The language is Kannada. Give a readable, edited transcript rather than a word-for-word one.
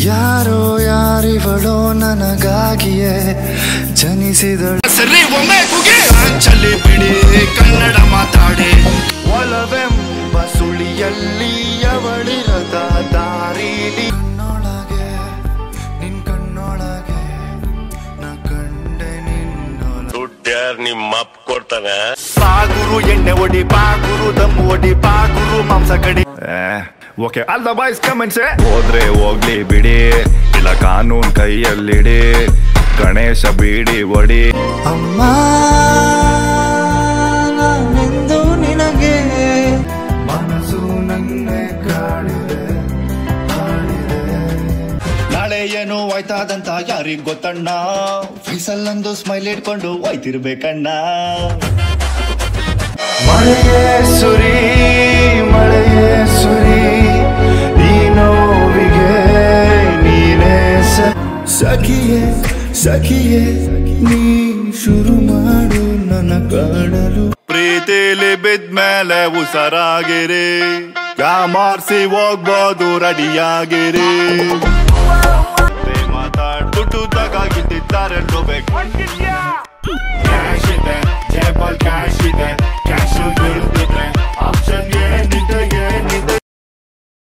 ಯಾರೋ ಯಾರಿವಳೋ ನನಗಾಗಿಯೇ ಜನಿಸಿದಳು. ಸರಿ ಒಮ್ಮೆ ಕೂಗಿ ಚಲಿ ಬಿಡಿ ಕನ್ನಡ ಮಾತಾಡಿ. ಒಲವೆಂಬ ಸುಳಿಯಲ್ಲಿ ಅವಳಿರದ ದಾರಿಲಿ ಕಣ್ಣೊಳಗೆ ನಿನ್ ಕಣ್ಣೊಳಗೆ ನಾ ಕಂಡೆ ನಿನ್ನೊಳ. ದುಡ್ಡ್ಯಾರ್ ನಿಮ್ಮ ಅಪ್ಪ ಕೊಡ್ತಾನೆ. ಪಾಗುರು ಎಣ್ಣೆ ಹೊಡಿ, ಪಾಗುರು ದಮ್ಮು ಹೊಡಿ, ಪಾಗುರು ಮಾಂಸ ಕಡಿ. Okay all the boys comments. ಹೋದ್ರೆ ಹೋಗ್ಲಿ ಬಿಡಿ, ಇಲ್ಲ ಕಾನೂನ್ ಕೈಯಲ್ಲಿಡಿ, ಗಣೇಶ ಬೀಡಿ ಒಡಿ. ಅಮ್ಮ ನಾನೆಂದು ನಿನಗೆ ಮನಸ್ಸು ನನ್ನೆ ಕಾಡಿದೆ. ನಾಳೆ ಏನು ಹೋಯ್ತಾದಂತ ಯಾರಿಗ್ ಗೊತ್ತಣ್ಣ, ಫೈಸಲ್ಲೊಂದು ಸ್ಮೈಲ್ ಇಟ್ಕೊಂಡು ಹೋಯ್ತಿರ್ಬೇಕಣ್ಣ. ಮಳೆಯೇ ಸುರಿ ಮಳೆಯೇ ಸುರಿ ಈ ನೋವಿಗೆ ನೀನೇ ಸಖಿಯೇ ಸಖಿಯೇ ನೀ ಶುರು ಮಾಡು ನನ್ನ ಕಾಡಲು. ಪ್ರೀತಿಲಿ ಬಿದ್ಮೇಲೆ ಉಸರಾಗಿರಿ, ಮಾರ್ಸಿ ಹೋಗ್ಬೋದು ರೆಡಿಯಾಗಿರಿ. ಮಾತಾಡ್ ದುಡ್ಡು ತಗಾಗಿದ್ದಾರೆ ಬೇಕು.